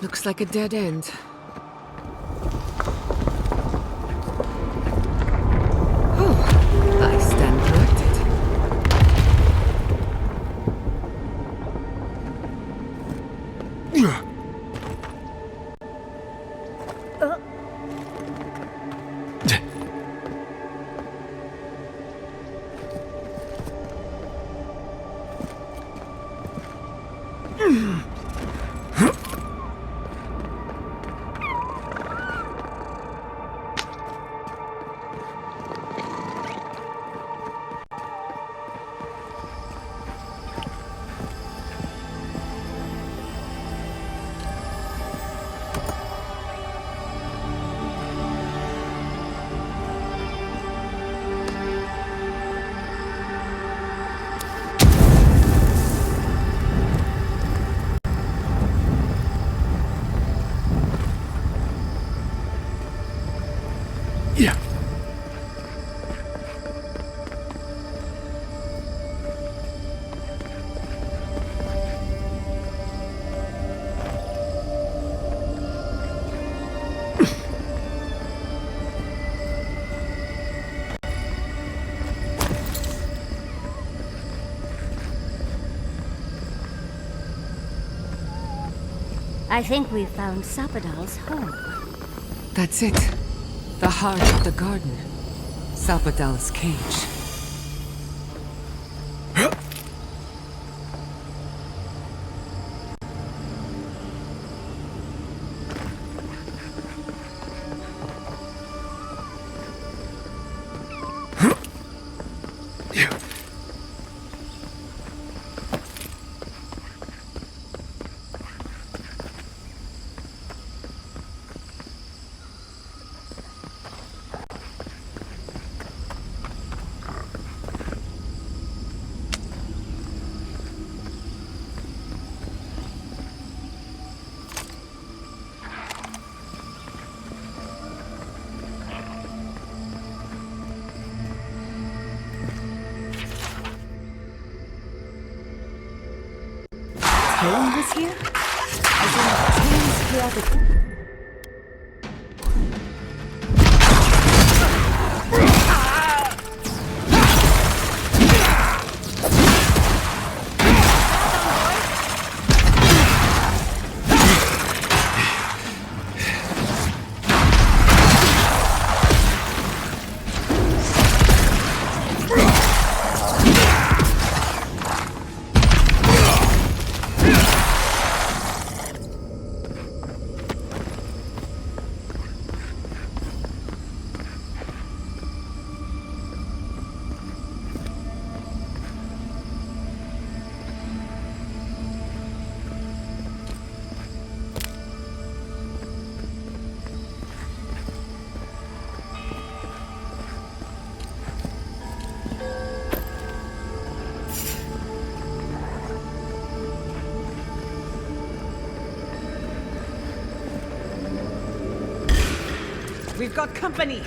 Looks like a dead end. Oh, I stand corrected. I think we've found Sapadal's home. That's it. The heart of the garden. Sapadal's cage. Home was here? As in, Tane's prerogative. We've got company!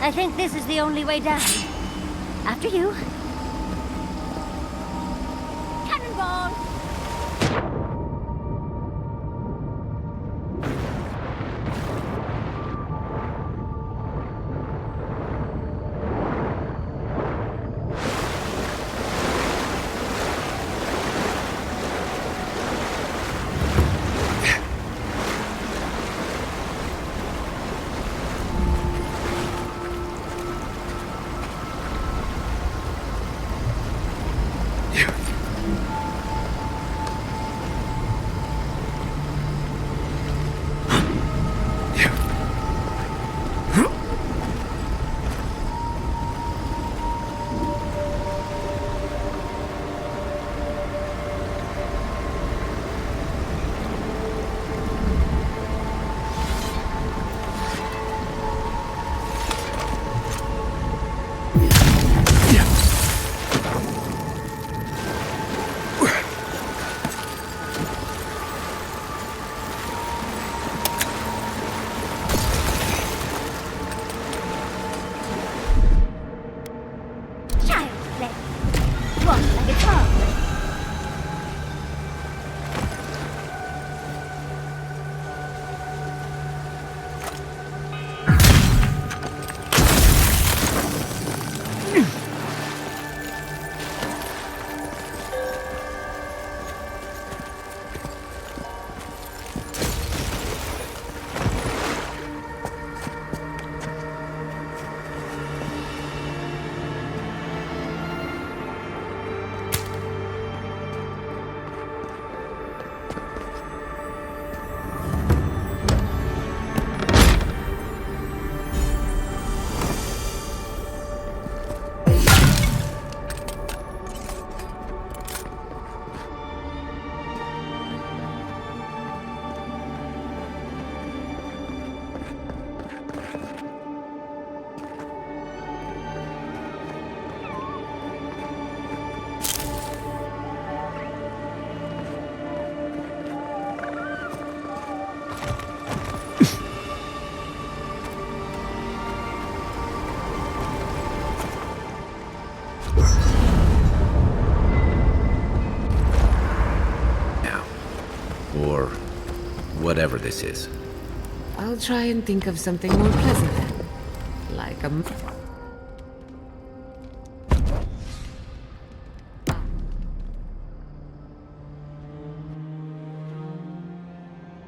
I think this is the only way down. After you. Cannonball! Whatever this is. I'll try and think of something more pleasant then. Like a...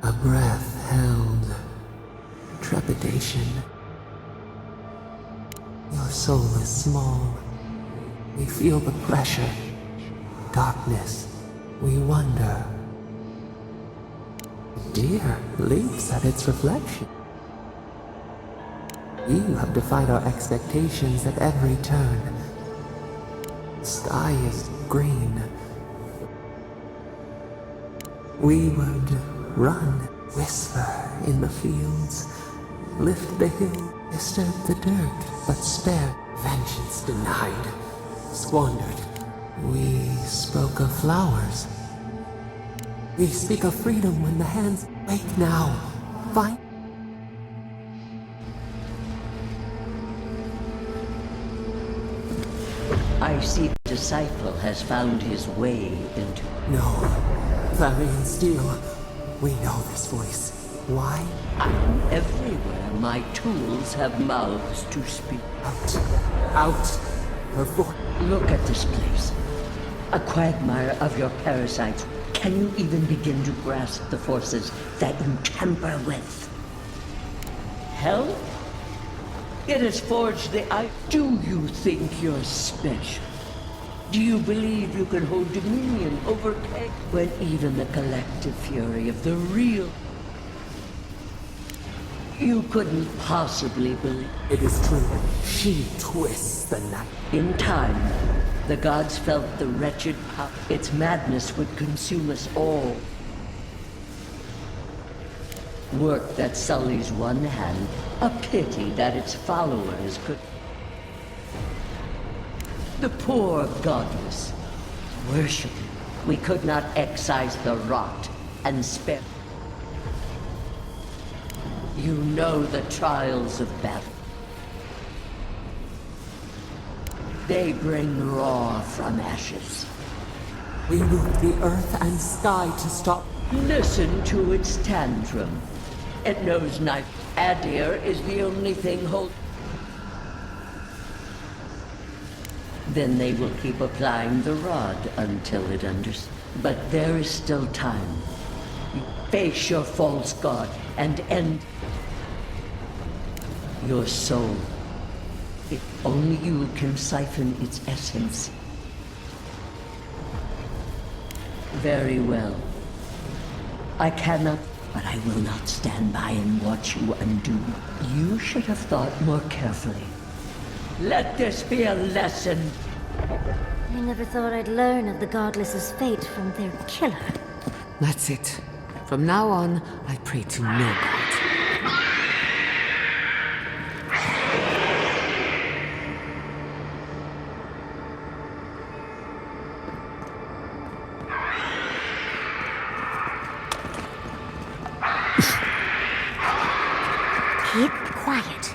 A breath held. Trepidation. Your soul is small. We feel the pressure. Darkness. We wonder. Deer leaps at its reflection. You have defied our expectations at every turn. Sky is green. We would run, whisper in the fields, lift the hill, disturb the dirt, but spare. Vengeance denied, squandered. We spoke of flowers. We speak of freedom when the hands wake now. Find. I see the disciple has found his way into... No. Clarion Steel. We know this voice. Why? I'm everywhere. My tools have mouths to speak. Out. Out. Her voice. Look at this place. A quagmire of your parasites. Can you even begin to grasp the forces that you tamper with? Hell? It has forged the eye. Do you think you're special? Do you believe you can hold dominion over Keg when even the collective fury of the real... You couldn't possibly believe. It is true. She twists the night. In time, the gods felt the wretched power. Its madness would consume us all. Work that sullies one hand. A pity that its followers could. The poor godless. Worship. We could not excise the rot and spare. You know the trials of battle. They bring raw from ashes. We move the earth and sky to stop. Listen to its tantrum. It knows neither. Adir is the only thing hold. Then they will keep applying the rod until it understands. But there is still time. Face your false god and end your soul. Only you can siphon its essence. Very well. I cannot, but I will not stand by and watch you undo. You should have thought more carefully. Let this be a lesson. I never thought I'd learn of the Godless's fate from their killer. That's it. From now on, I pray to no god. Keep quiet.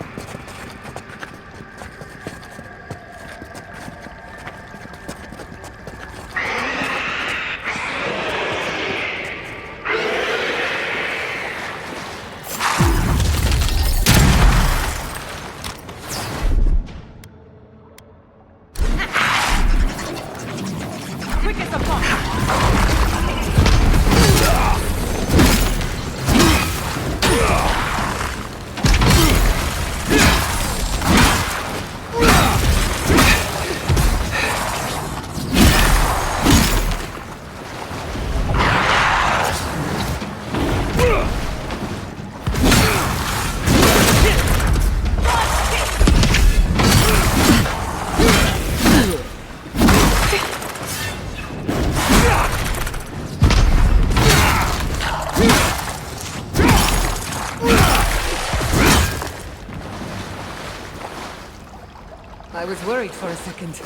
I was worried for a second.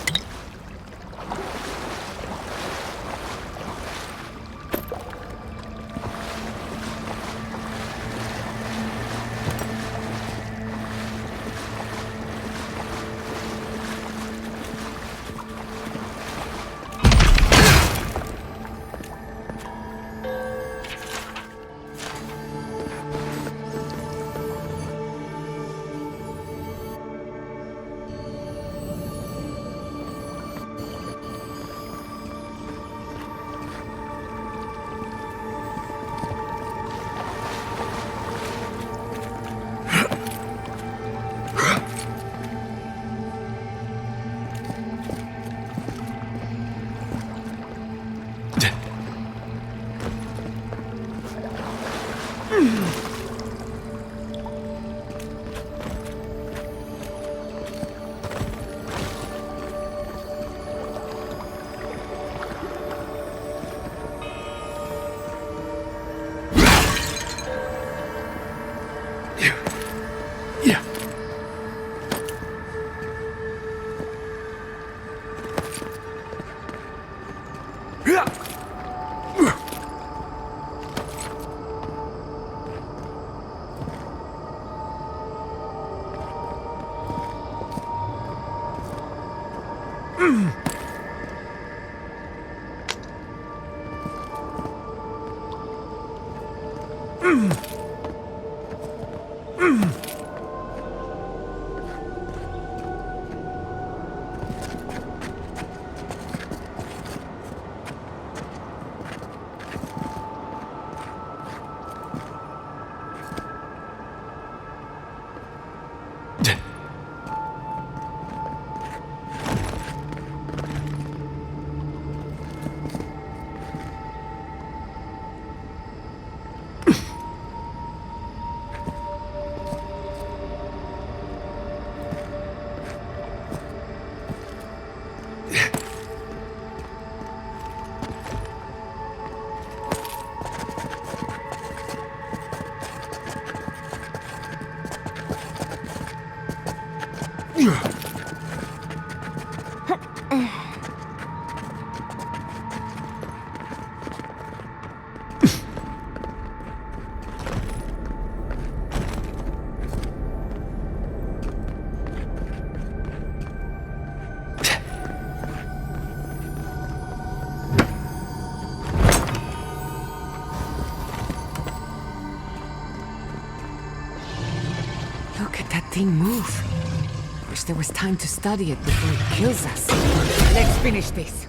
Look at that thing move. Wish there was time to study it before it kills us. Let's finish this.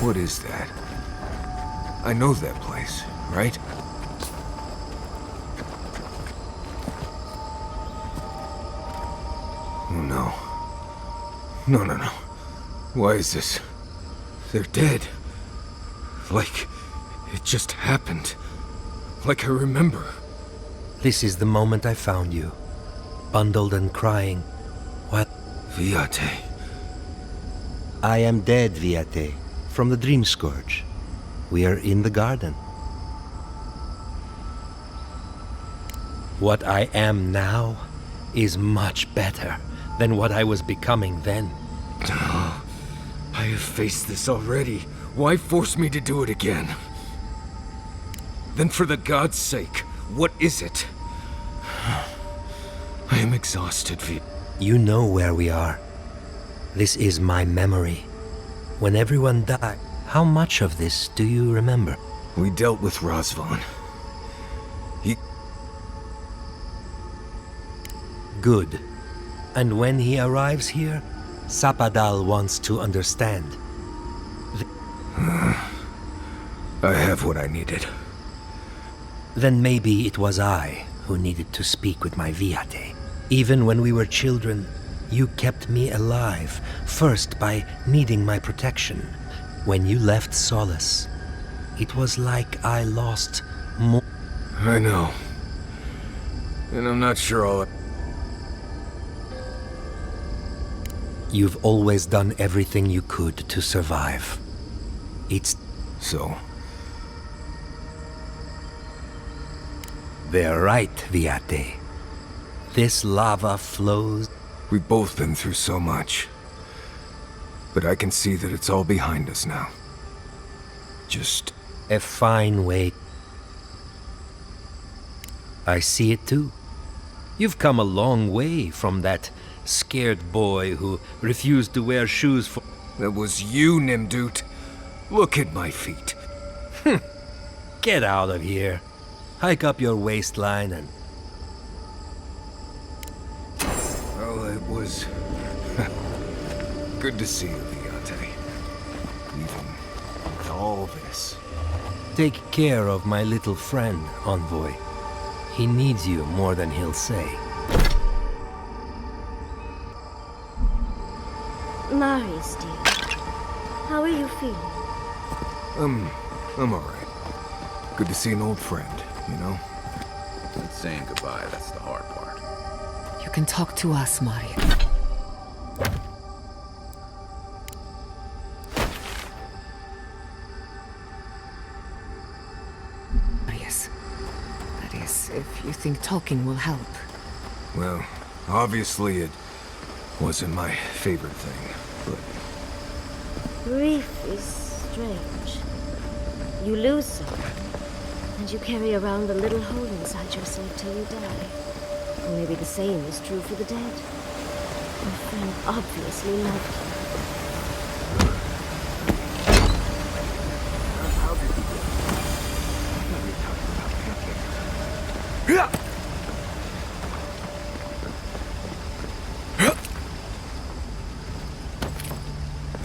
What is that? I know that place, right? Oh no. No. Why is this? They're dead. Like, it just happened. Like I remember. This is the moment I found you. Bundled and crying. What? Viate. I am dead, Viate. From the Dream Scourge. We are in the garden. What I am now is much better than what I was becoming then. I have faced this already. Why force me to do it again? Then for the god's sake, what is it? I am exhausted, You know where we are. This is my memory. When everyone died, how much of this do you remember? We dealt with Razvan. Good. And when he arrives here, Sapadal wants to understand. I have what I needed. Then maybe it was I who needed to speak with my Viate. Even when we were children, you kept me alive, first by needing my protection. When you left Solace, it was like I lost more. I know. And I'm not sure all... You've always done everything you could to survive. It's... So? They're right, Viate. This lava flows... We've both been through so much. But I can see that it's all behind us now. Just... A fine way. I see it too. You've come a long way from that scared boy who refused to wear shoes for... That was you, Nimdut. Look at my feet. Get out of here. Hike up your waistline and... Well, it was... good to see you, Viate. Even with all this. Take care of my little friend, Envoy. He needs you more than he'll say. Marius, dear. How are you feeling? I'm alright. Good to see an old friend, you know? It's saying goodbye, that's the hard part. You can talk to us, Mario. Marius. That is, if you think talking will help. Well, obviously it wasn't my favorite thing, but... Grief is strange. You lose someone, and you carry around a little hole inside yourself till you die. Or maybe the same is true for the dead. Your friend obviously loved you. How did you get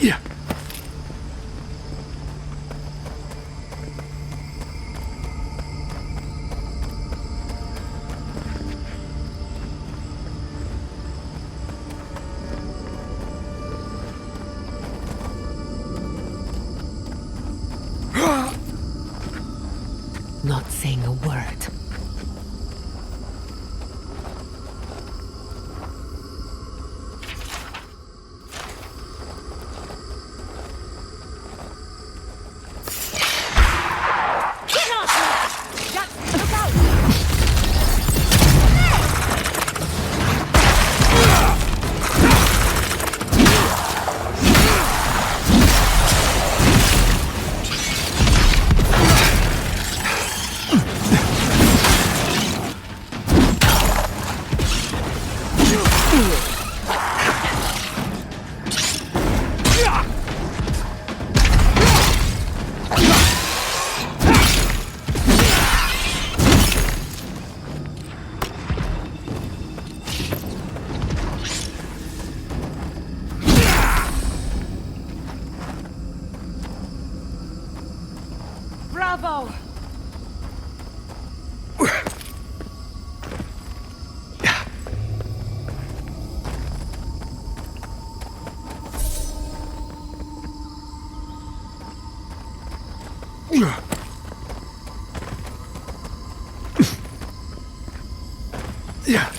Yeah. Not saying a word. Bravo! Yeah.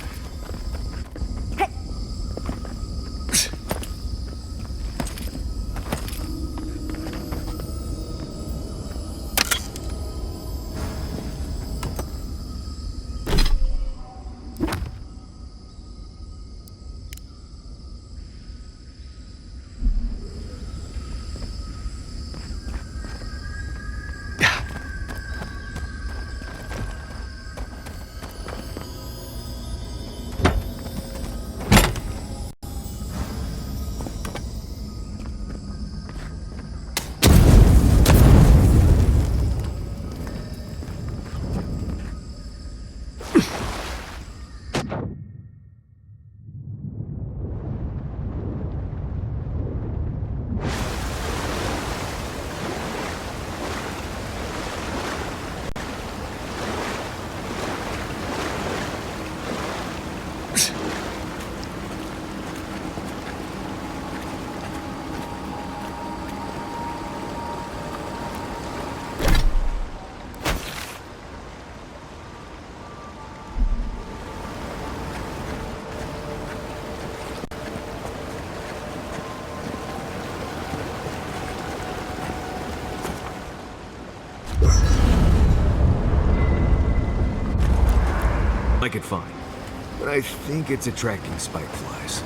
Like it fine, but I think it's attracting spike flies.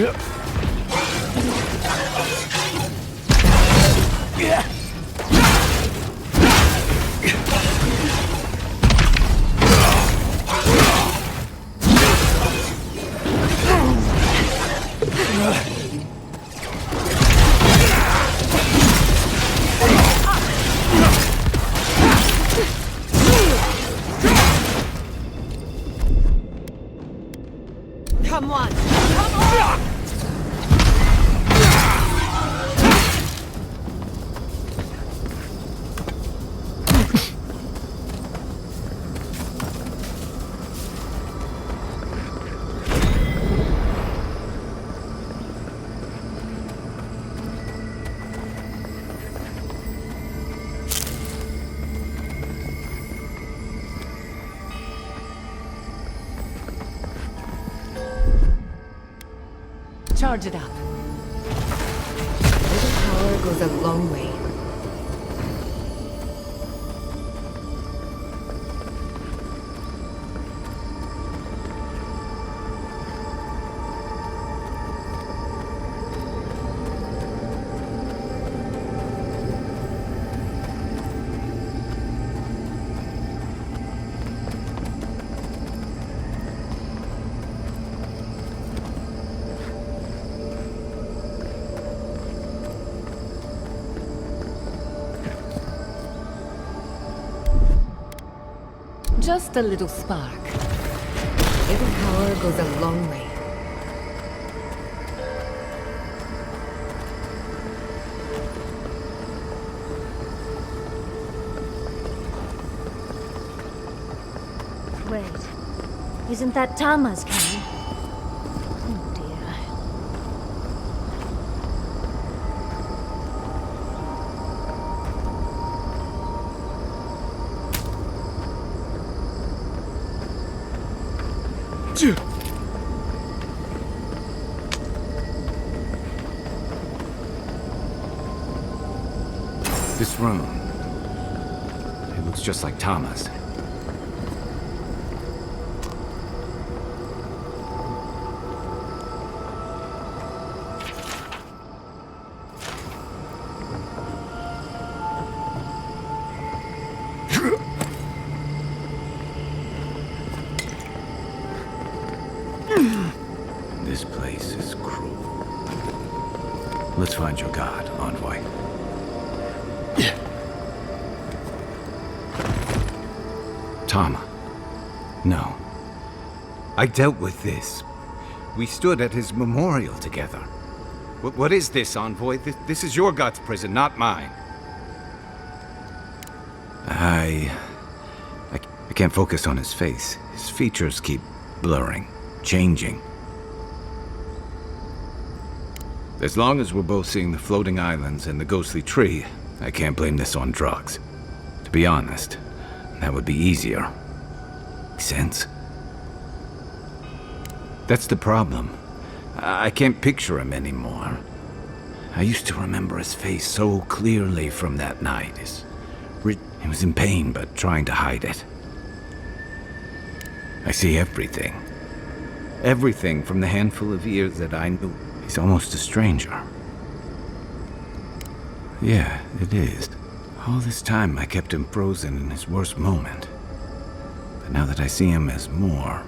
Come on! Come on! Charge it up. A little power goes a long way. Just a little spark. Little power goes a long way. Wait, isn't that Tama's cannon? Oh dear. This room, it looks just like Tama's. This place is cruel. Let's find your god, Envoy. Tama. No. I dealt with this. We stood at his memorial together. What is this, Envoy? This is your god's prison, not mine. I can't focus on his face. His features keep blurring, changing. As long as we're both seeing the floating islands and the ghostly tree, I can't blame this on drugs. To be honest, that would be easier. Sense? That's the problem. I can't picture him anymore. I used to remember his face so clearly from that night. He was in pain, but trying to hide it. I see everything. Everything from the handful of years that I knew. He's almost a stranger. Yeah, it is. All this time I kept him frozen in his worst moment. But now that I see him as more...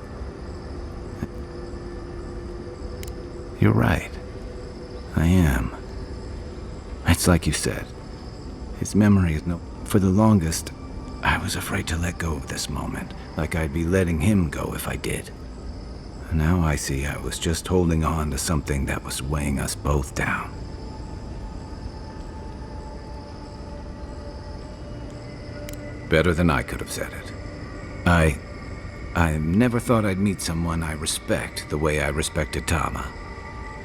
You're right. I am. It's like you said. His memory is no... For the longest, I was afraid to let go of this moment, like I'd be letting him go if I did. And now I see I was just holding on to something that was weighing us both down. Better than I could have said it. I never thought I'd meet someone I respect the way I respected Tama.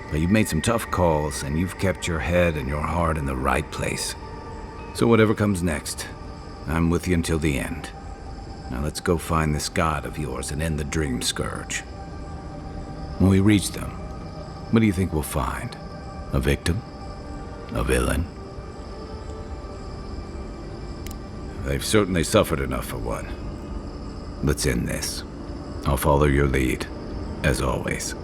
But you've made some tough calls, and you've kept your head and your heart in the right place. So whatever comes next, I'm with you until the end. Now let's go find this god of yours and end the dream scourge. When we reach them, what do you think we'll find? A victim? A villain? They've certainly suffered enough for one. Let's end this. I'll follow your lead, as always.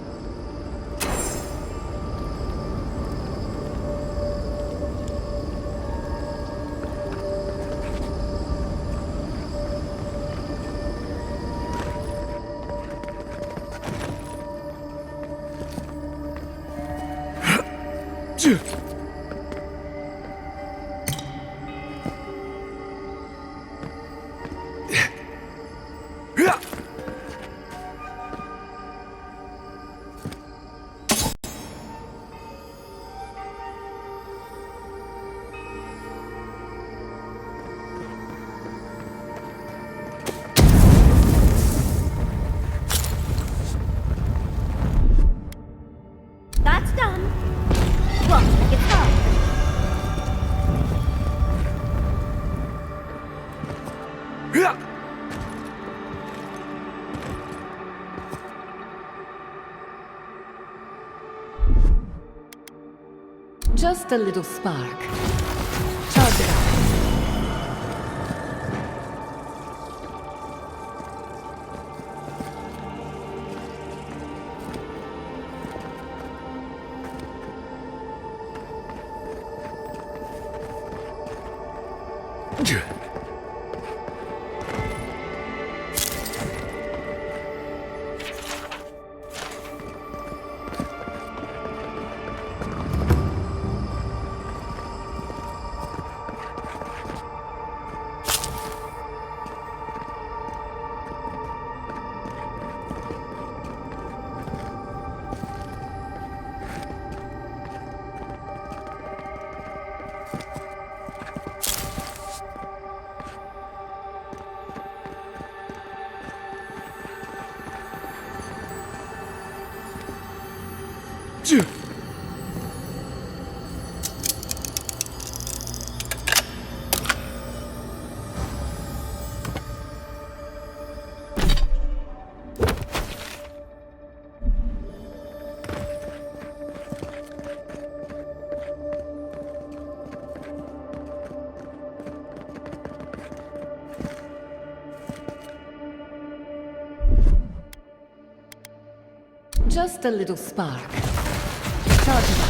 That's done. What? It's done. Just a little spark. Charge it up. Just a little spark. Charge it up.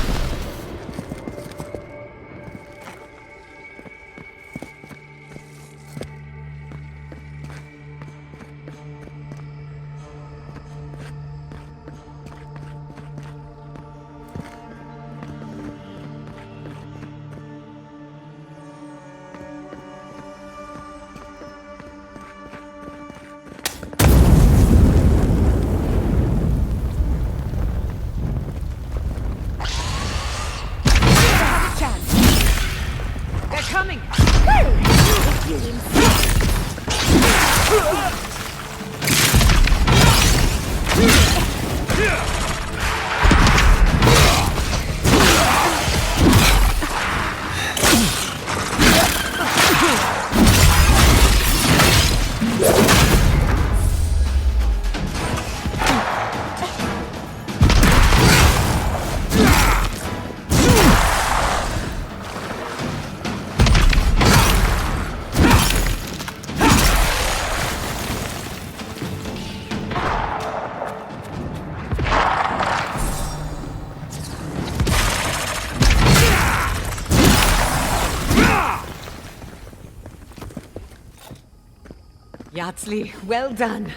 Yardsley, well done.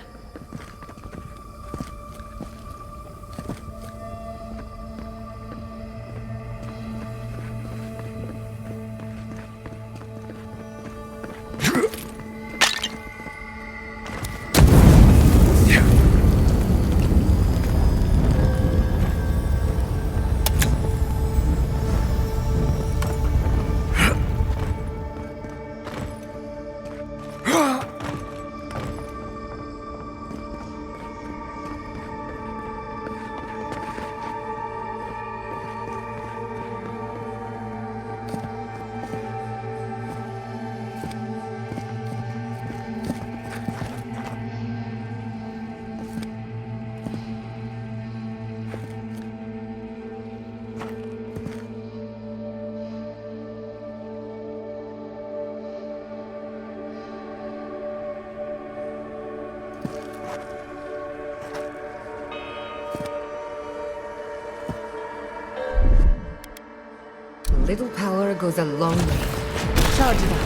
Little power goes a long way. Charge it up.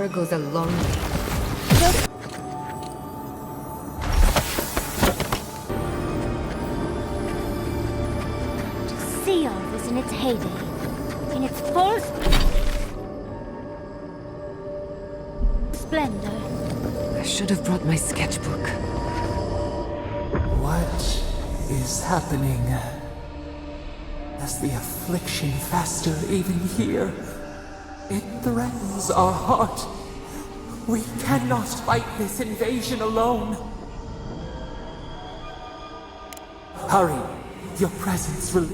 power goes a long way. Seal was in its heyday, in its full splendor. I should have brought my sketchbook. What is happening? As the affliction fester even here, it threatens our heart. We cannot fight this invasion alone. Hurry, your presence will...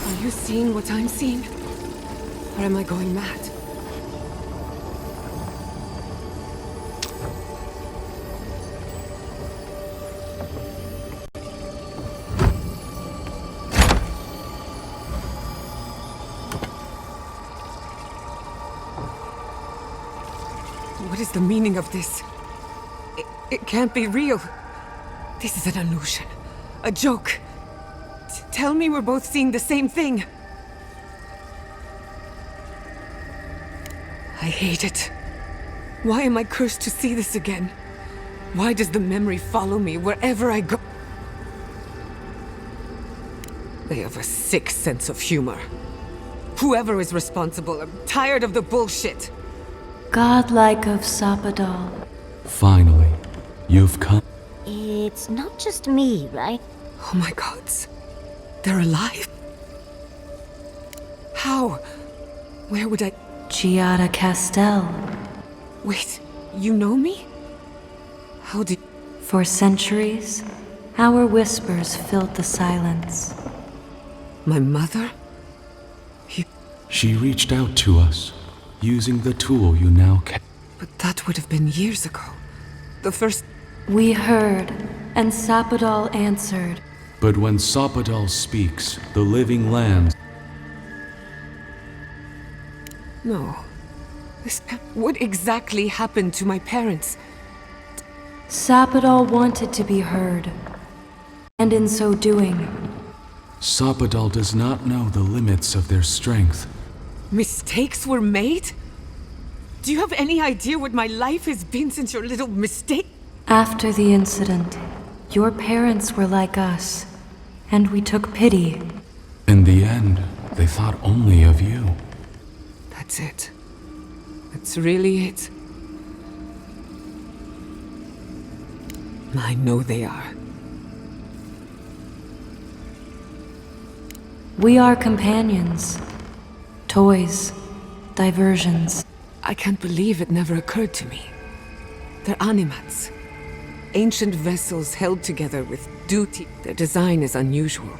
Are you seeing what I'm seeing? Or am I going mad? What is the meaning of this? It can't be real. This is an illusion. A joke. Tell me we're both seeing the same thing. I hate it. Why am I cursed to see this again? Why does the memory follow me wherever I go? They have a sick sense of humor. Whoever is responsible, I'm tired of the bullshit. Godlike of Sapadal. Finally, you've come. It's not just me, right? Oh my gods. They're alive? How? Where would I... Giada Castel. Wait, you know me? How did... For centuries, our whispers filled the silence. My mother? She reached out to us, using the tool you now can. But that would have been years ago. The first... We heard, and Sapadal answered. But when Sapadal speaks, the living lands... No. What exactly happened to my parents? Sapadal wanted to be heard. And in so doing... Sapadal does not know the limits of their strength. Mistakes were made? Do you have any idea what my life has been since your little mistake? After the incident, your parents were like us, and we took pity. In the end, they thought only of you. That's it. That's really it. I know they are. We are companions. Toys. Diversions. I can't believe it never occurred to me. They're animats. Ancient vessels held together with duty. Their design is unusual.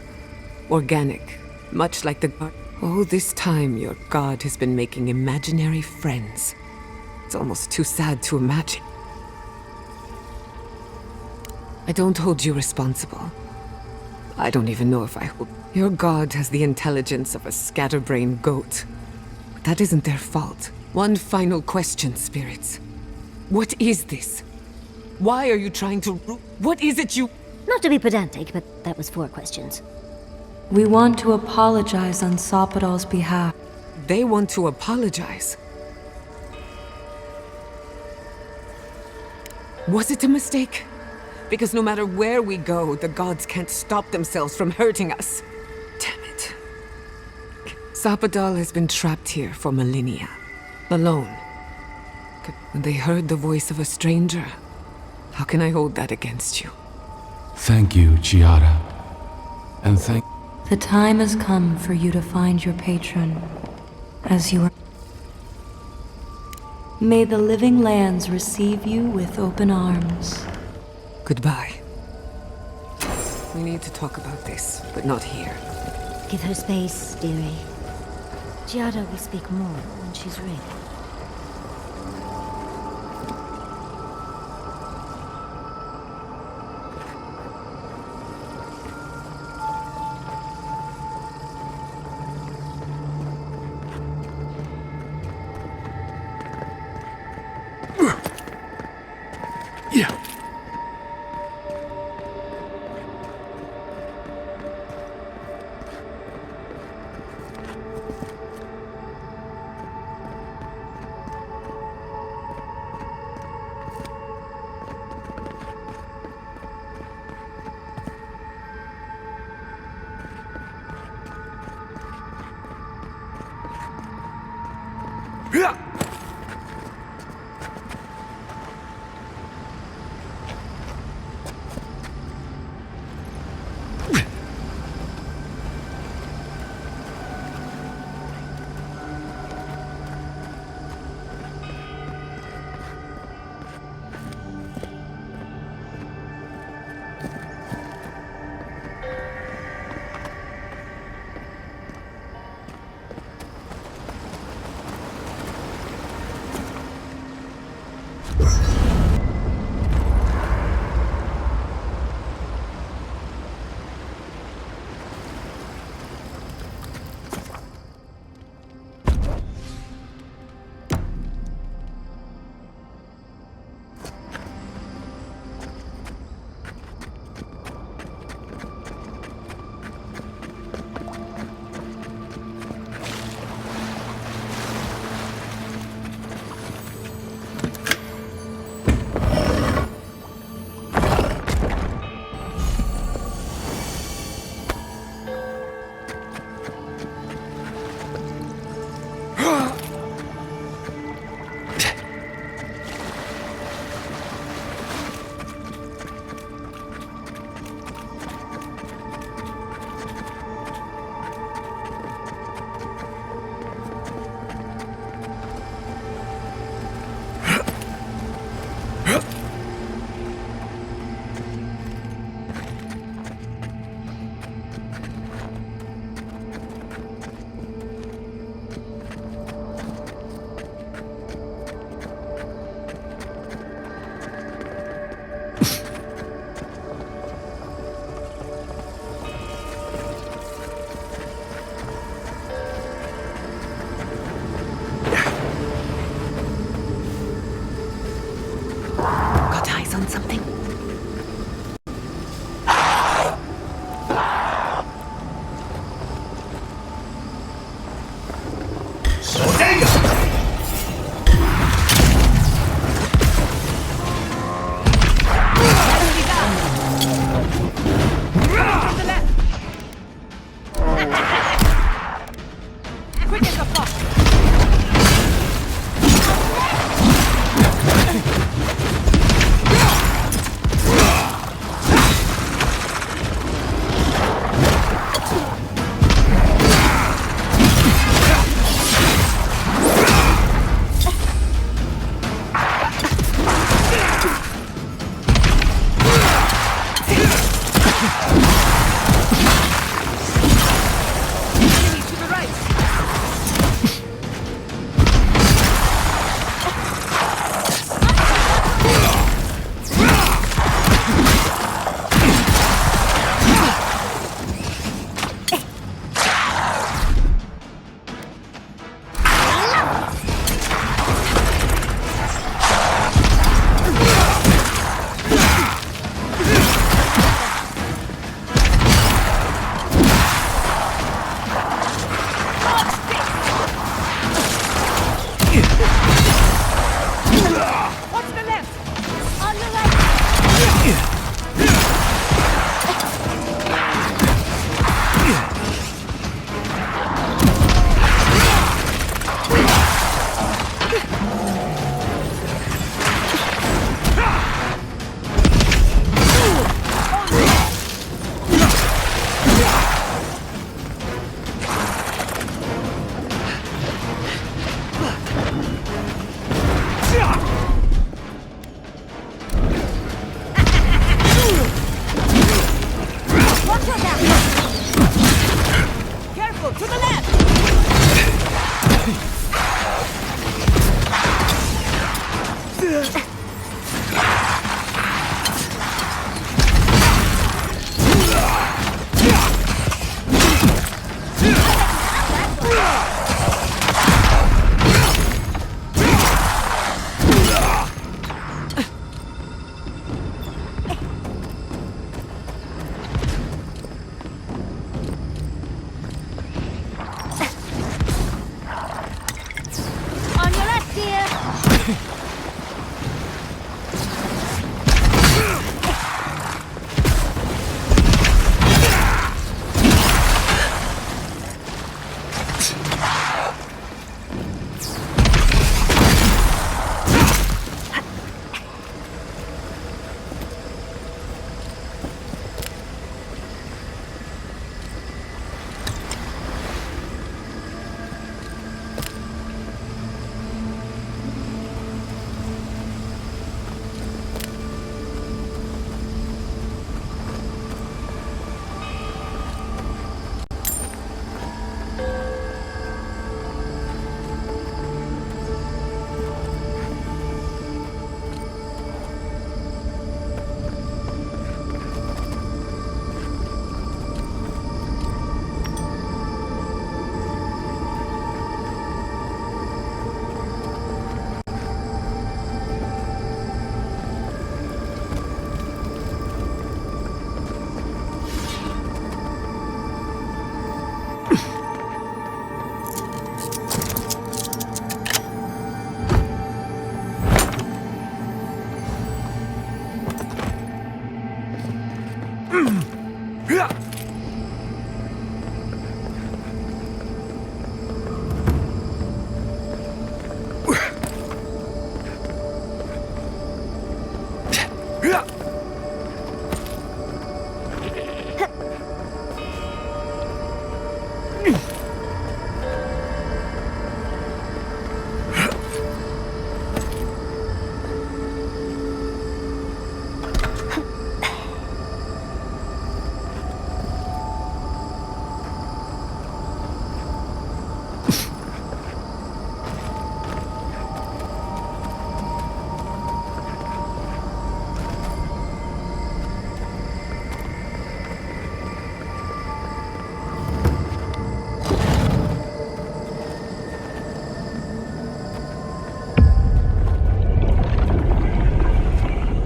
Organic. Much like the god. All this time, your god has been making imaginary friends. It's almost too sad to imagine. I don't hold you responsible. I don't even know if I hold... Your god has the intelligence of a scatterbrained goat. But that isn't their fault. One final question, spirits. What is this? Why are you trying to... What is it you... Not to be pedantic, but that was 4 questions. We want to apologize on Sapadal's behalf. They want to apologize. Was it a mistake? Because no matter where we go, the gods can't stop themselves from hurting us. Damn it. Sapadal has been trapped here for millennia. Alone. When they heard the voice of a stranger, how can I hold that against you? Thank you, Giada. And thank... The time has come for you to find your patron, as you are... May the living lands receive you with open arms. Goodbye. We need to talk about this, but not here. Give her space, dearie. Giada will speak more when she's ready. Careful, to the left! On your left, dear!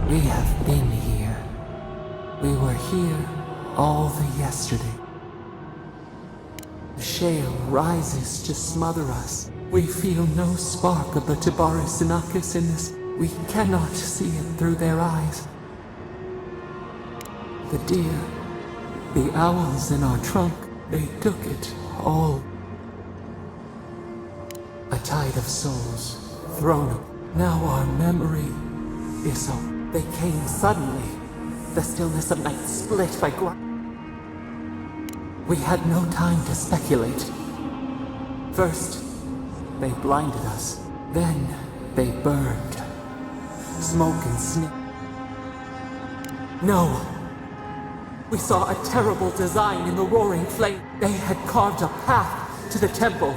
We have been here. We were here all the yesterday. The shale rises to smother us. We feel no spark of the Tibaris Inachus in this. We cannot see it through their eyes. The deer, the owls in our trunk, they took it all. A tide of souls thrown up. Now our memory is so. They came suddenly. The stillness of night split by We had no time to speculate. First, they blinded us. Then, they burned. Smoke and sniff. No! We saw a terrible design in the roaring flame. They had carved a path to the temple.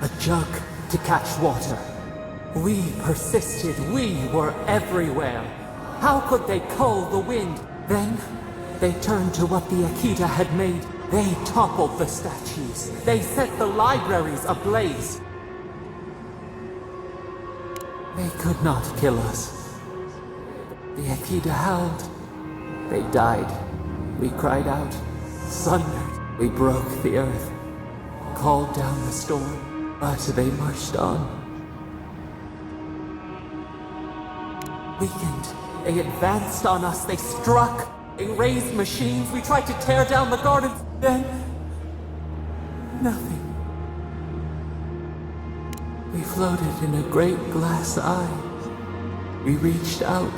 A jug to catch water. We persisted. We were everywhere. How could they cull the wind? Then, they turned to what the Akita had made. They toppled the statues. They set the libraries ablaze. They could not kill us. The Akita howled. They died. We cried out. Sundered. We broke the earth. Called down the storm. But they marched on. Weakened. They advanced on us. They struck. They raised machines. We tried to tear down the gardens. Then... nothing. We floated in a great glass eye. We reached out,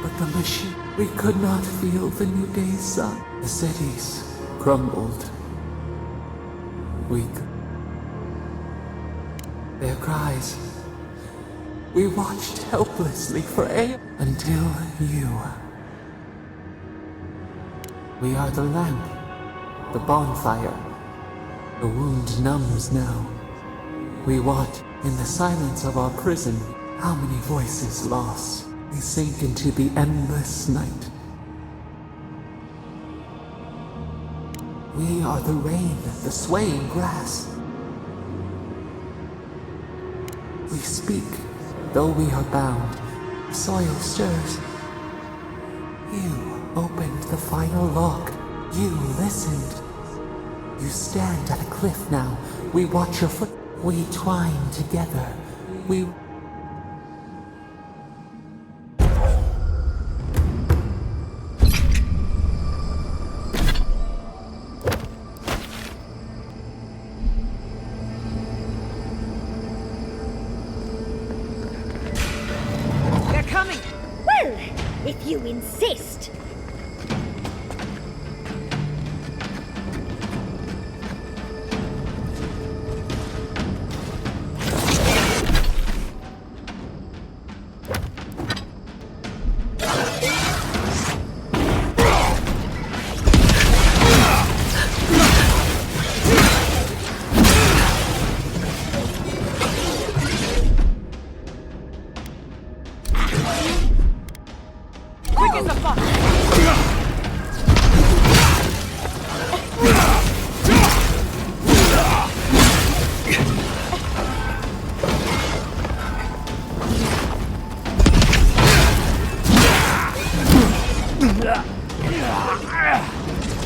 but the machine... We could not feel the new day's sun. The cities crumbled. Weak. Their cries... We watched helplessly for until you... We are the lamp, the bonfire. The wound numbs now. We watch in the silence of our prison. How many voices lost? We sink into the endless night. We are the rain, the swaying grass. We speak, though we are bound. Soil stirs. You opened the final lock. You listened. You stand at a cliff now. We watch your foot. We twine together. We... They're coming! Well, if you insist. Quick as a fox!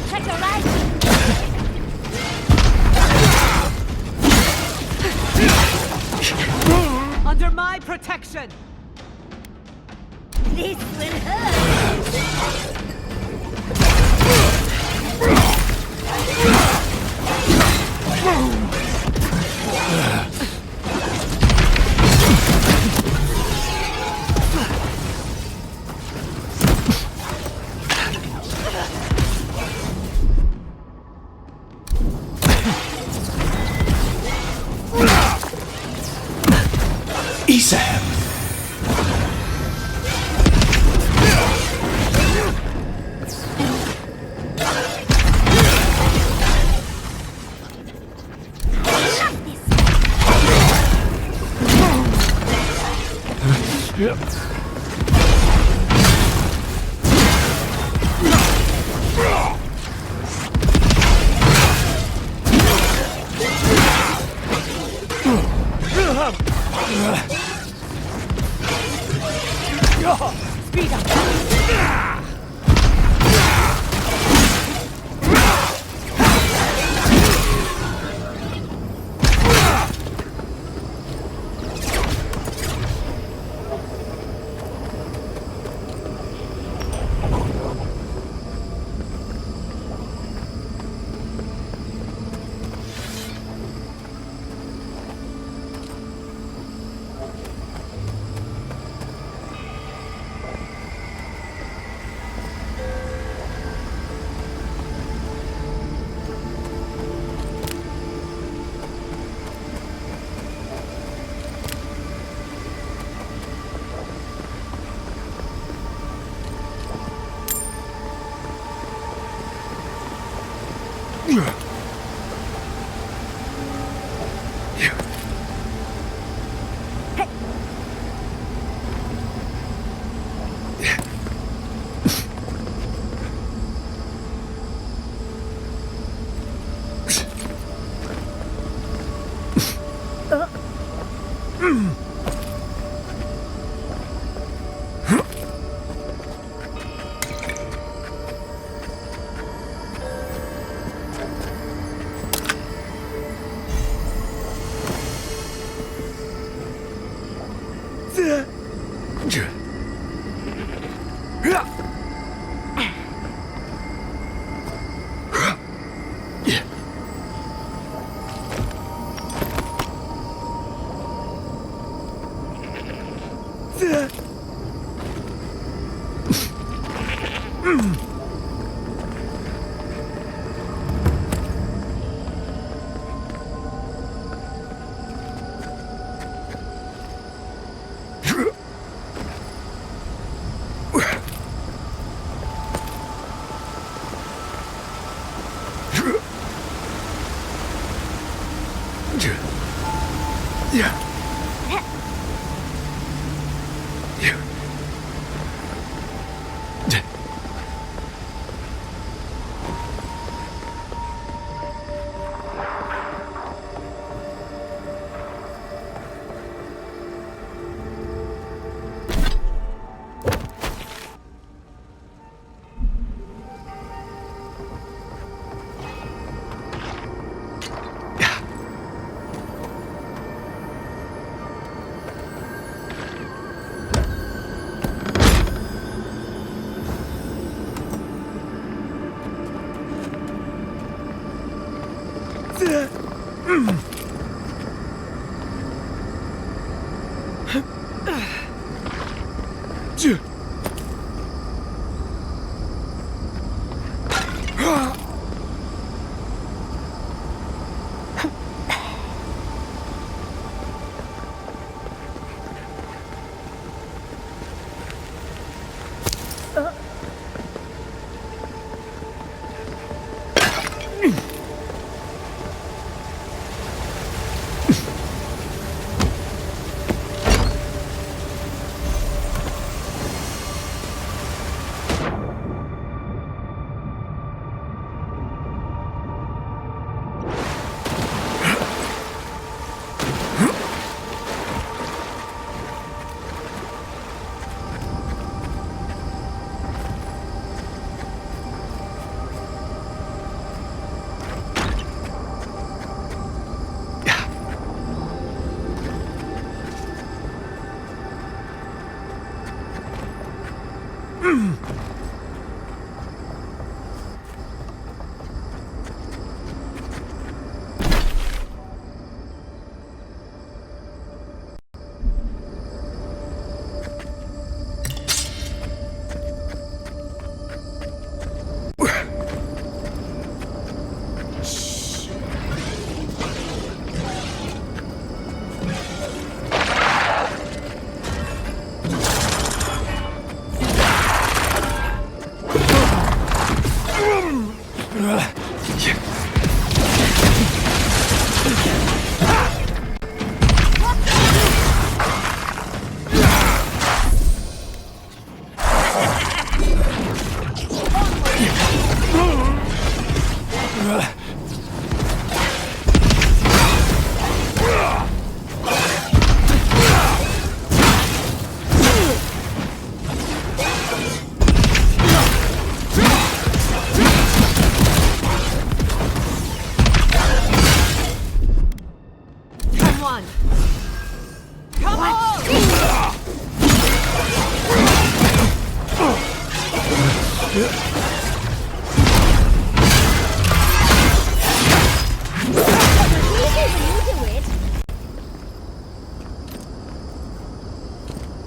Check your right. Under my protection! This will hurt. Isam! Speed up!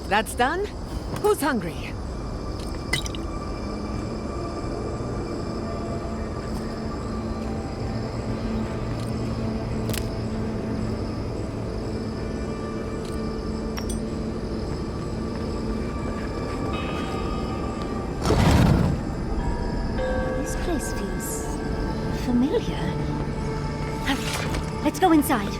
That's done? Who's hungry? This place feels familiar. Hurry, let's go inside.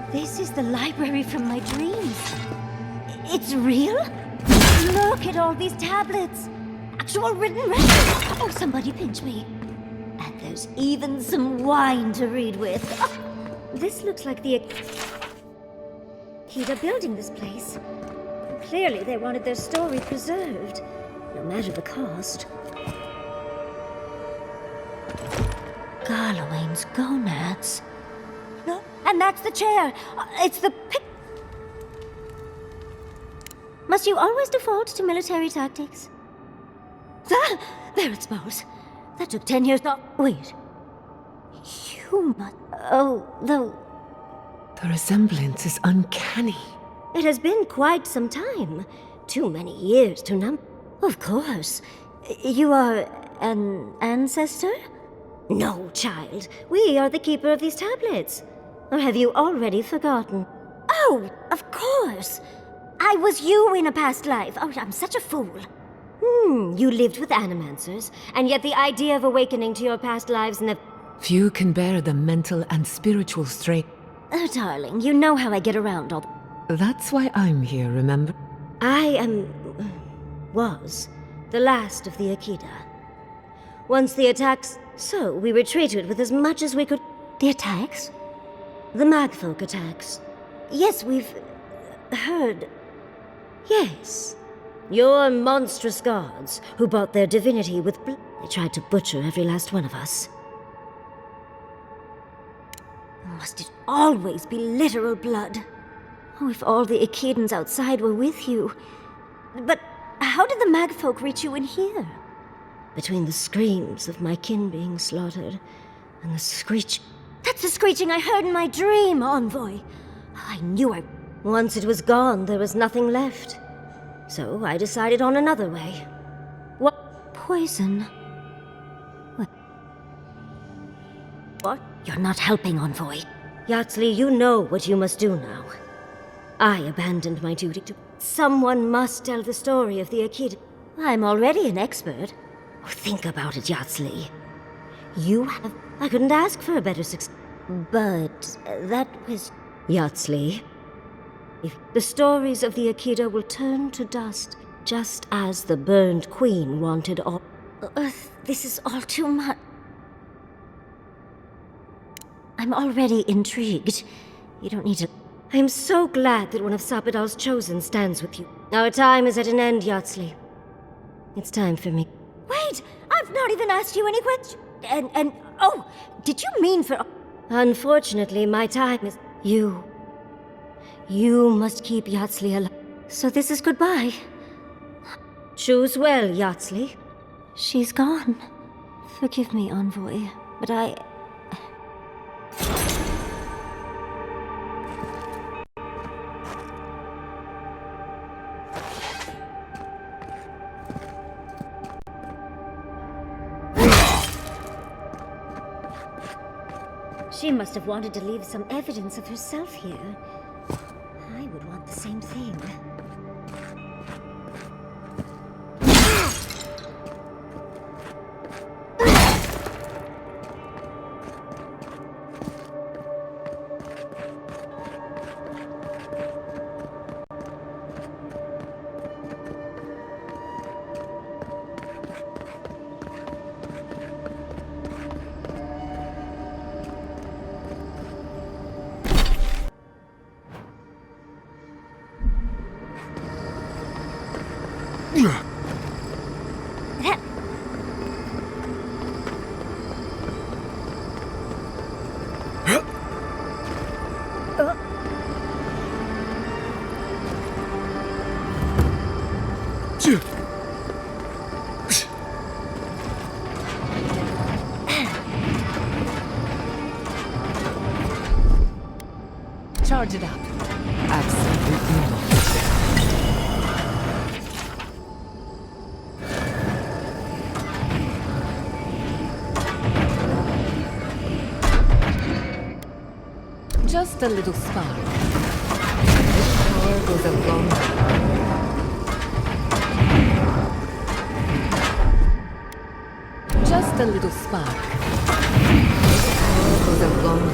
This is the library from my dreams. It's real? Look at all these tablets. Actual written records. Oh, somebody pinch me. And there's even some wine to read with. Oh, this looks like the Akita building this place. Clearly they wanted their story preserved, no matter the cost. Garlowain's gonads. No, and that's the chair. It's the pic... Must you always default to military tactics? Ah, there it smells. That took 10 years not... Wait. Human... Oh, though... The resemblance is uncanny. It has been quite some time. Too many years to Of course. You are an ancestor? No, child. We are the keeper of these tablets. Or have you already forgotten? Oh, of course. I was you in a past life. Oh, I'm such a fool. You lived with animancers, and yet the idea of awakening to your past lives never... Few can bear the mental and spiritual strain. Oh, darling, you know how I get around all... That's why I'm here, remember? was the last of the Akita. Once the attacks... So, we retreated with as much as we could... The attacks? The Magfolk attacks. Yes, we've... heard... Yes. Your monstrous gods, who bought their divinity with blood. They tried to butcher every last one of us. Must it always be literal blood? Oh, if all the Akidans outside were with you. But how did the Magfolk reach you in here? Between the screams of my kin being slaughtered, and the screech... That's the screeching I heard in my dream, Envoy! I knew I... Once it was gone, there was nothing left. So I decided on another way. What? Poison? What? You're not helping, Envoy. Yatsley, you know what you must do now. I abandoned my duty to... Someone must tell the story of the Akita. I'm already an expert. Oh, think about it, Yatsley. You have... I couldn't ask for a better success. But that was... Yatsley. If the stories of the Akita will turn to dust, just as the burned queen wanted all... this is all too much. I'm already intrigued. You don't need to... I am so glad that one of Sapadal's chosen stands with you. Our time is at an end, Yatsley. It's time for me. Wait! I've not even asked you any questions. Oh, did you mean for... Unfortunately, my time is... You must keep Yatsley alive. So this is goodbye. Choose well, Yatsley. She's gone. Forgive me, Envoy, but I... She must have wanted to leave some evidence of herself here. I would want the same thing. Charge it up. Absolutely not. Just a little spark. This power goes a long way. Just a little spark. This power goes a long way.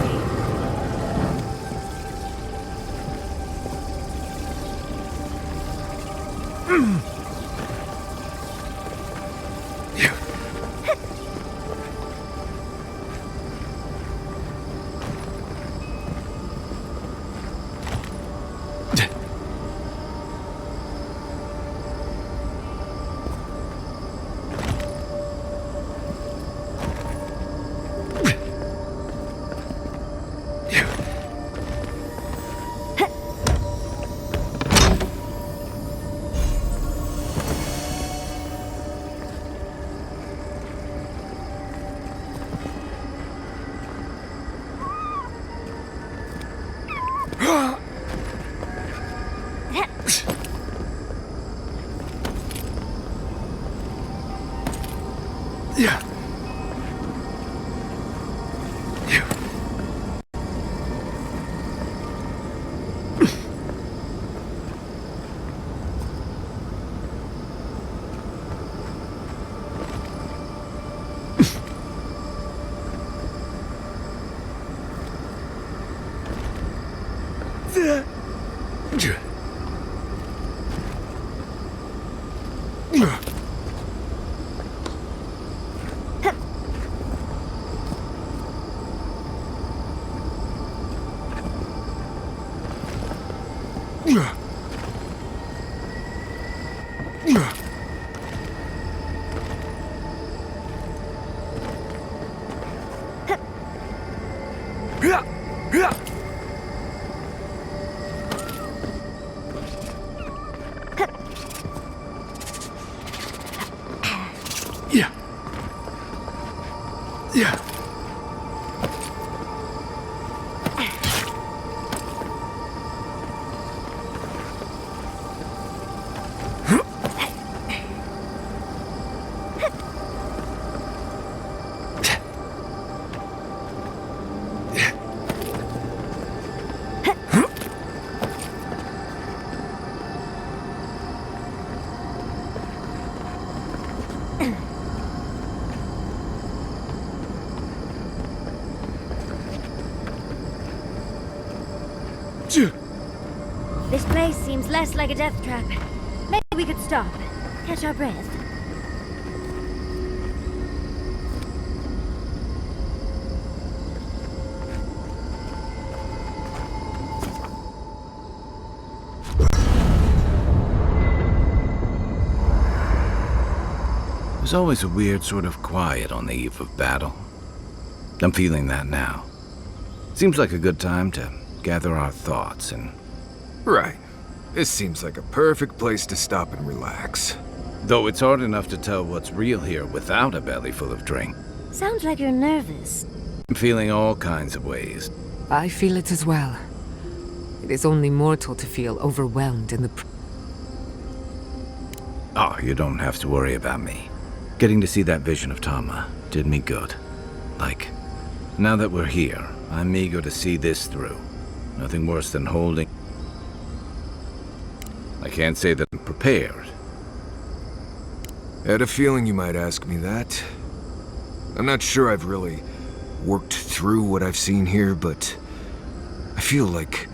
This place seems less like a death trap. Maybe we could stop, catch our breath. There's always a weird sort of quiet on the eve of battle. I'm feeling that now. Seems like a good time to gather our thoughts and... Right. This seems like a perfect place to stop and relax. Though it's hard enough to tell what's real here without a belly full of drink. Sounds like you're nervous. I'm feeling all kinds of ways. I feel it as well. It is only mortal to feel overwhelmed in the... Oh, you don't have to worry about me. Getting to see that vision of Tama did me good. Like, now that we're here, I'm eager to see this through. Nothing worse than holding... I can't say that I'm prepared. Had a feeling you might ask me that. I'm not sure I've really worked through what I've seen here, but I feel like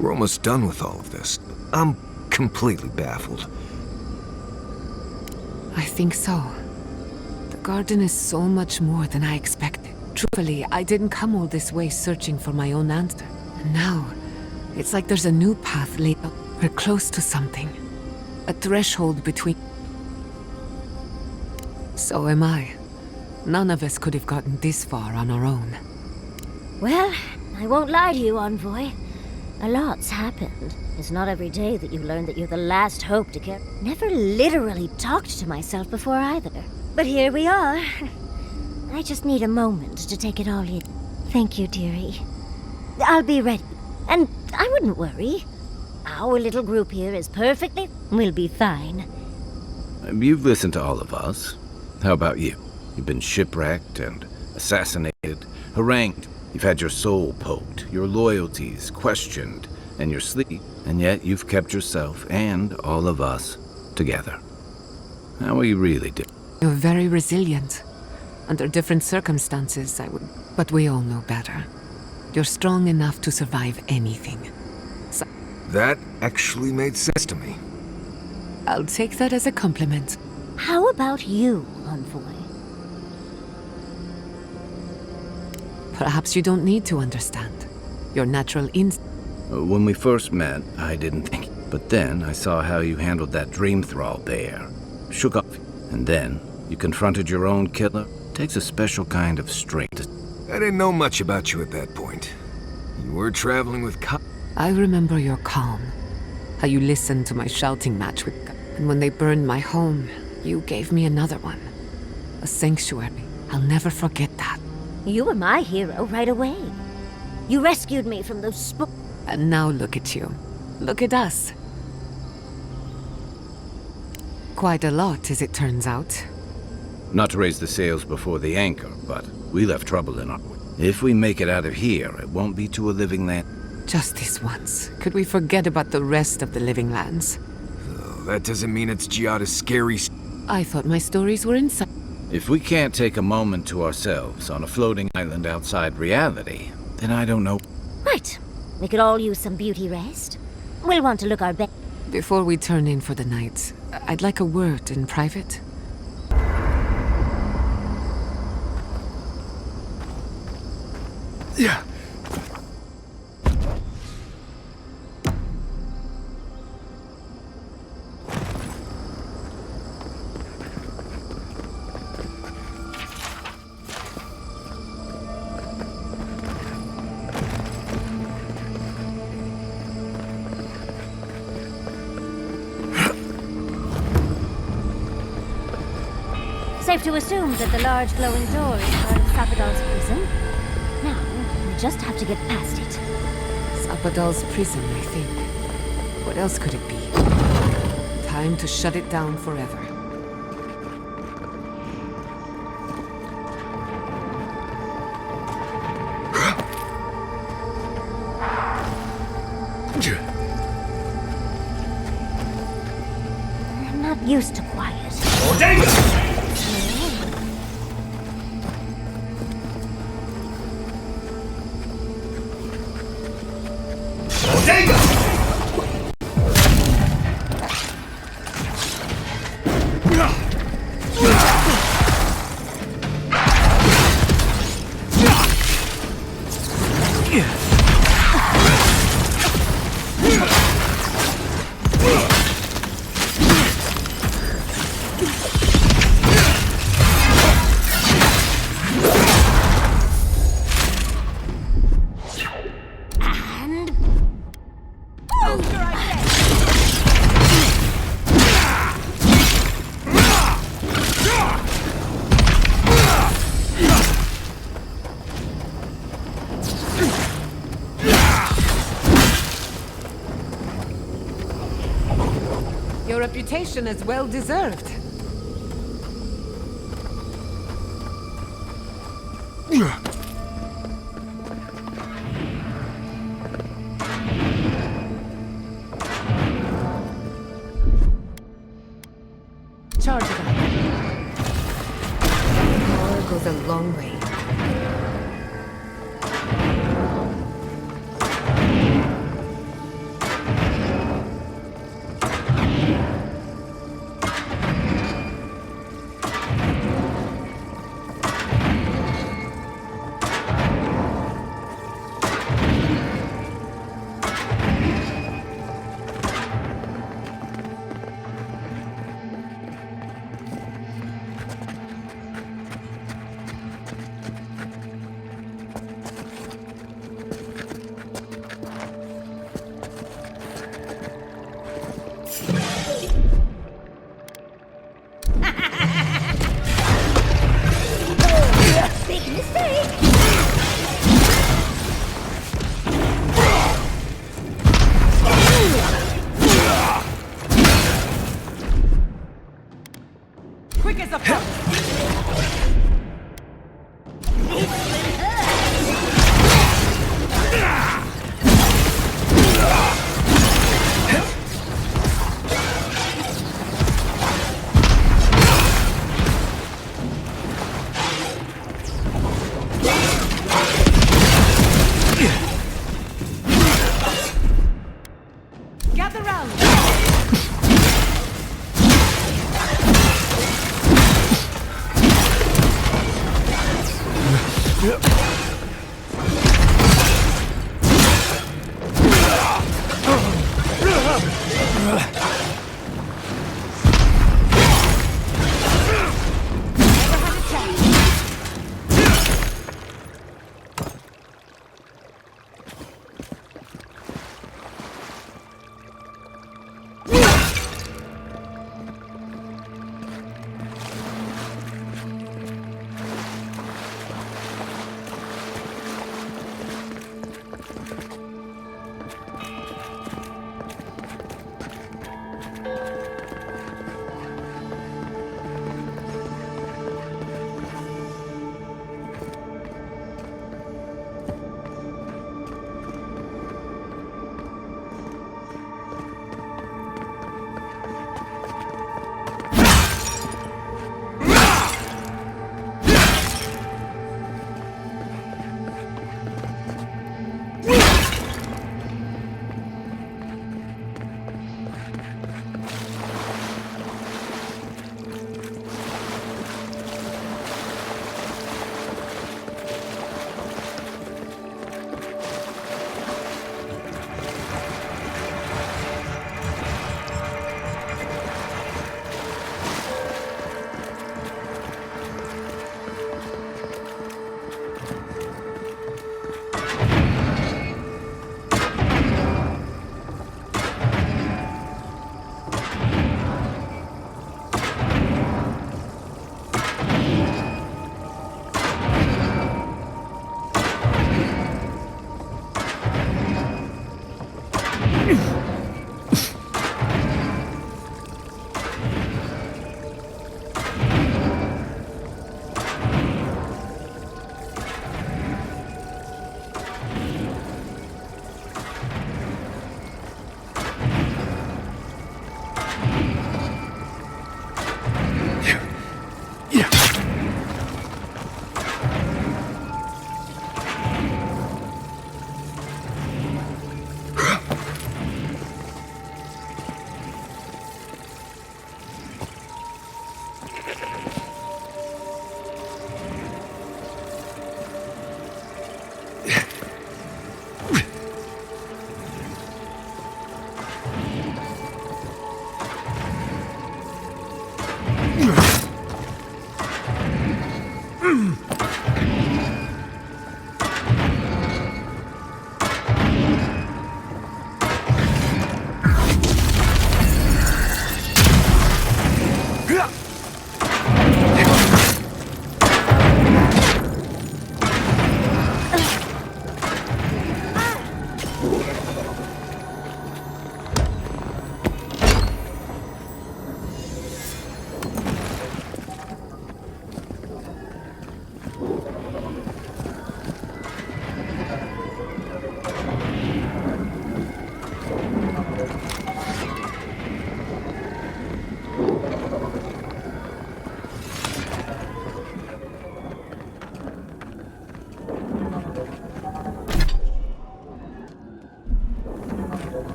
we're almost done with all of this. I'm completely baffled. I think so. The garden is so much more than I expected. Truthfully, I didn't come all this way searching for my own answer. And now, it's like there's a new path laid out. We're close to something. A threshold between... So am I. None of us could have gotten this far on our own. Well, I won't lie to you, Envoy. A lot's happened. It's not every day that you learn that you're the last hope to care. Never literally talked to myself before either. But here we are. I just need a moment to take it all in. Thank you, dearie. I'll be ready. And I wouldn't worry. Our little group here is perfectly... We'll be fine. You've listened to all of us. How about you? You've been shipwrecked and assassinated, harangued. You've had your soul poked, your loyalties questioned, and your sleep. And yet you've kept yourself and all of us together. How are you really doing? You're very resilient. Under different circumstances, I would... But we all know better. You're strong enough to survive anything. So That actually made sense to me. I'll take that as a compliment. How about you, Envoy? Perhaps you don't need to understand. Your natural instinct... When we first met, I didn't think. But then I saw how you handled that dream thrall bear. Shook up. And then you confronted your own killer. Takes a special kind of strength. I didn't know much about you at that point. You were traveling with I remember your calm. How you listened to my shouting match with... And when they burned my home, you gave me another one. A sanctuary. I'll never forget that. You were my hero right away. You rescued me from those And now look at you. Look at us. Quite a lot, as it turns out. Not to raise the sails before the anchor, but we left trouble in our... If we make it out of here, it won't be to a living land. Just this once. Could we forget about the rest of the living lands? Oh, that doesn't mean it's Giada's scary... I thought my stories were inside. If we can't take a moment to ourselves on a floating island outside reality, then I don't know... Right. We could all use some beauty rest. We'll want to look our best. Before we turn in for the night, I'd like a word in private. Yeah. Safe to assume that the large glowing door is part of Sapadal's prison. Now, we just have to get past it. Sapadal's prison, I think. What else could it be? Time to shut it down forever. I'm not used to quiet. Your reputation is well deserved. Charge it up. Power goes a long way. Quick as a fox! Gather round!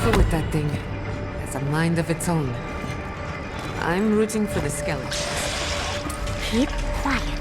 careful with that thing. It has a mind of its own. I'm rooting for the skeleton. Keep quiet.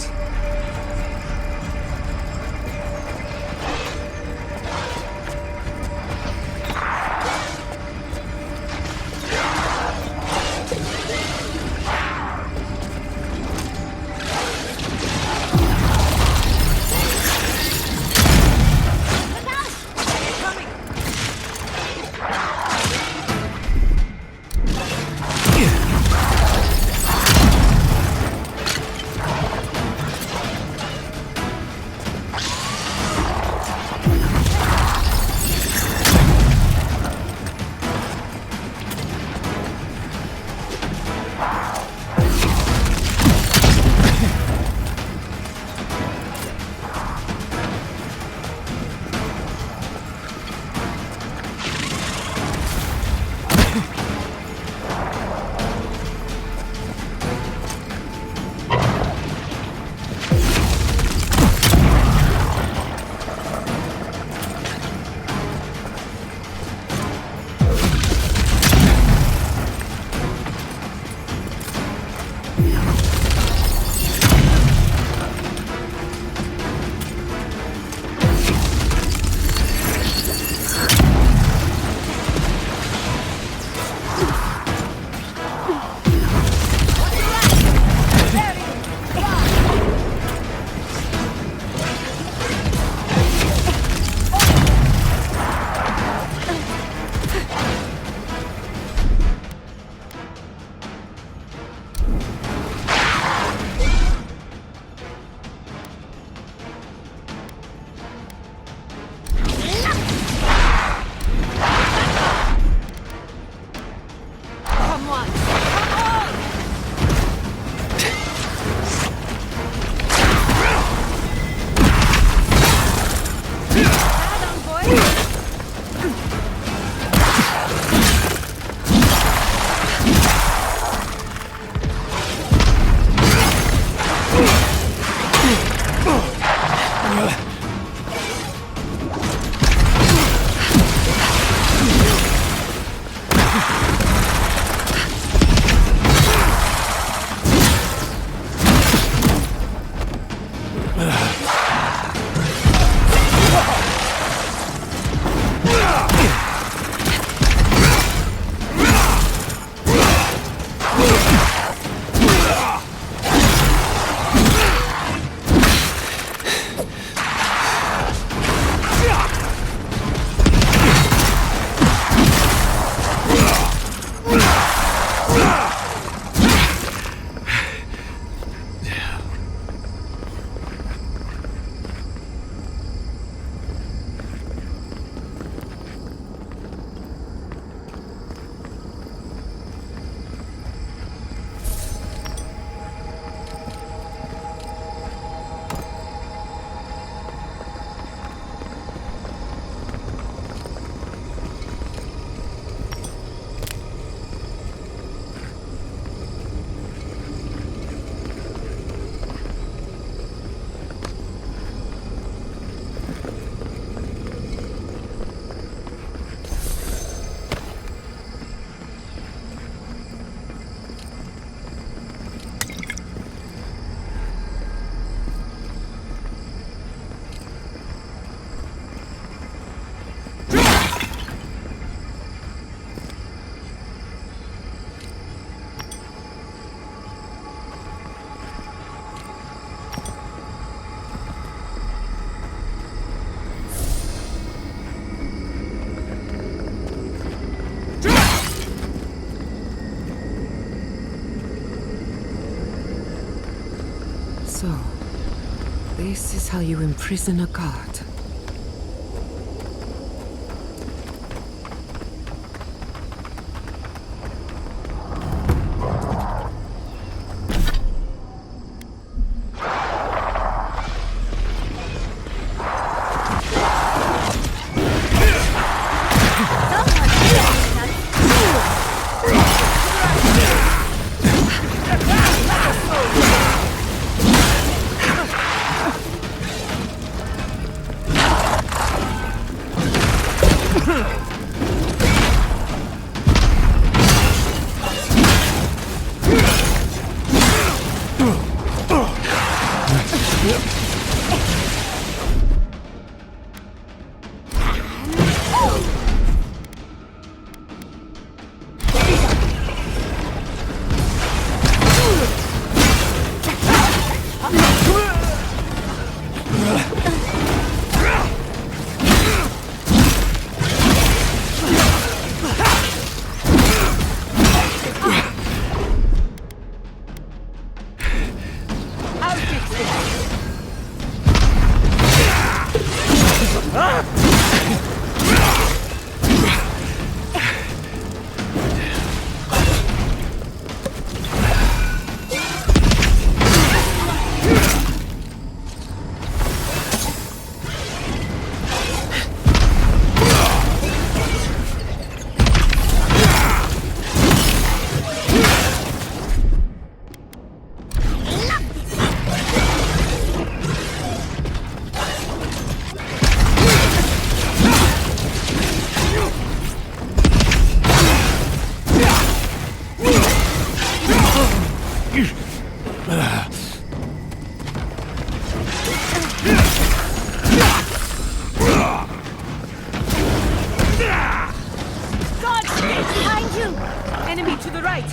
So, this is how you imprison a god. God! Behind you! Enemy to the right!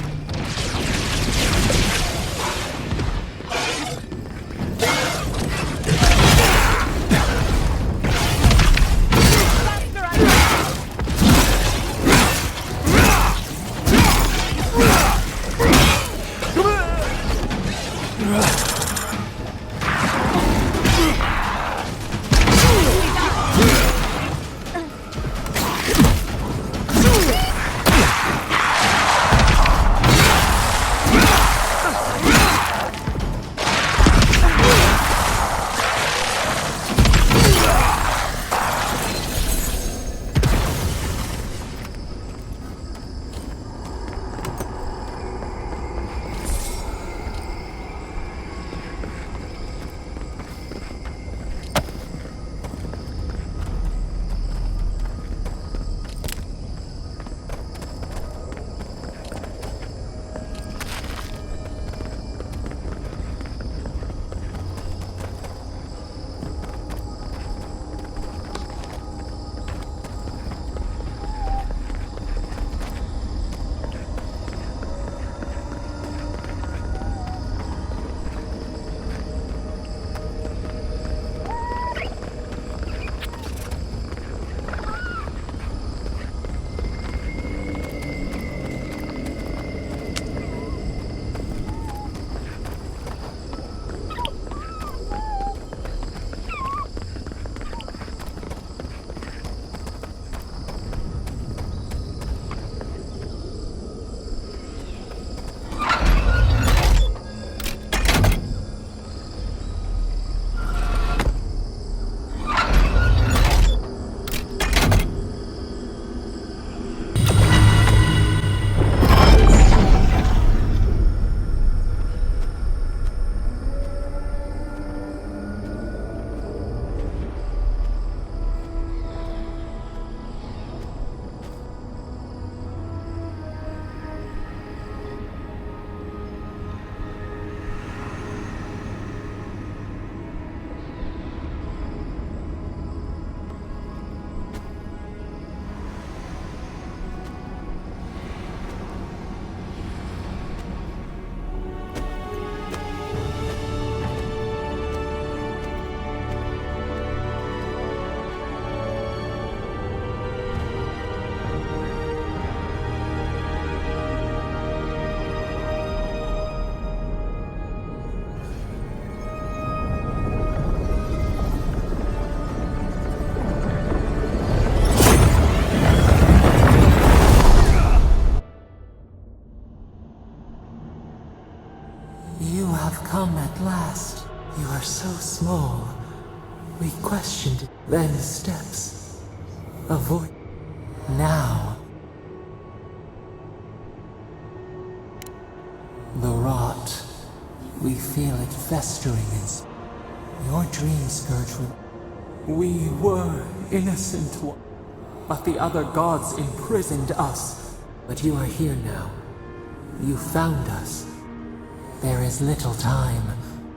Come at last. You are so small. We questioned it. Then steps. A voice. Now. The rot. We feel it festering in your dreams, Gertrude. We were innocent ones, but the other gods imprisoned us. But you are here now. You found us. There is little time.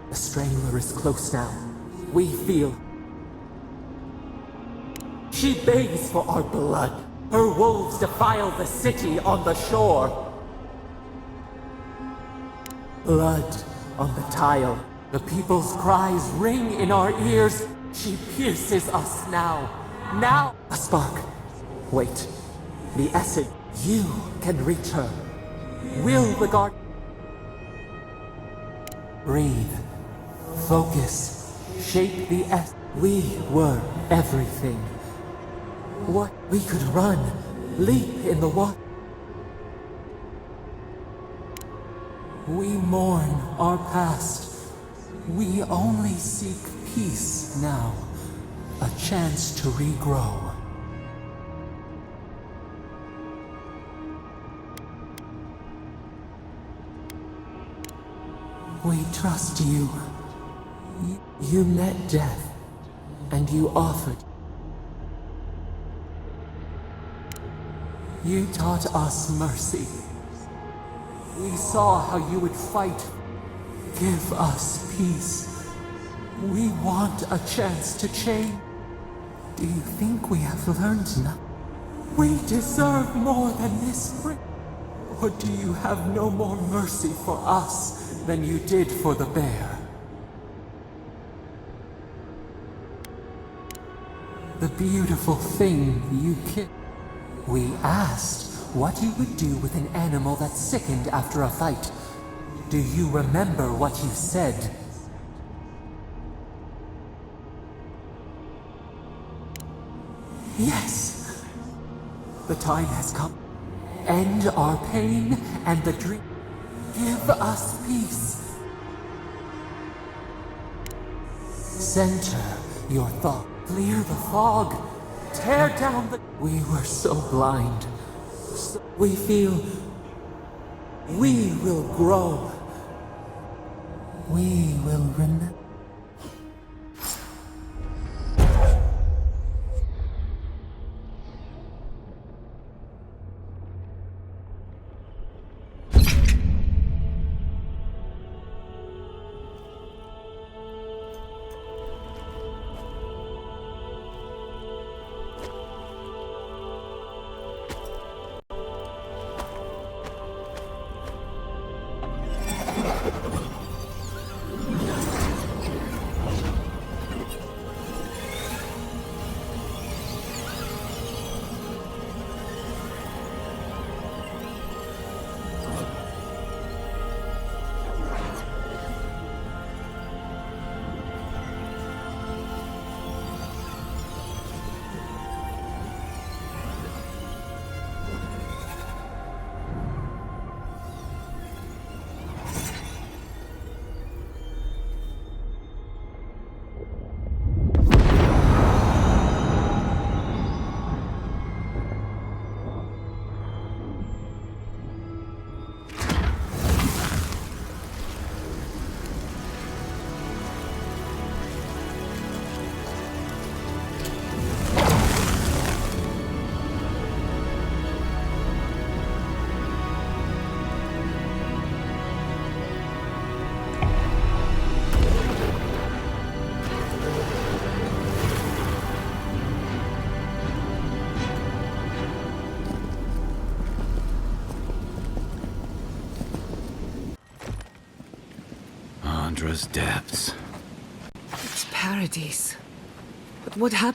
The Strangler is close now. We feel... She begs for our blood. Her wolves defile the city on the shore. Blood on the tile. The people's cries ring in our ears. She pierces us now. Now! A spark. Wait. The essence. You can reach her. Will the guard... Breathe. Focus. Shape the essence. We were everything. What? We could run. Leap in the water. We mourn our past. We only seek peace now. A chance to regrow. We trust you. You met death, and you offered. You taught us mercy. We saw how you would fight. Give us peace. We want a chance to change. Do you think we have learned enough? We deserve more than this. Or do you have no more mercy for us than you did for the bear? The beautiful thing you killed. We asked what you would do with an animal that sickened after a fight. Do you remember what you said? Yes. The time has come. End our pain and the dream. Give us peace. Center your thought. Clear the fog. Tear down the... We were so blind. We feel... We will grow. We will remember. Depths. It's paradise. But what happened?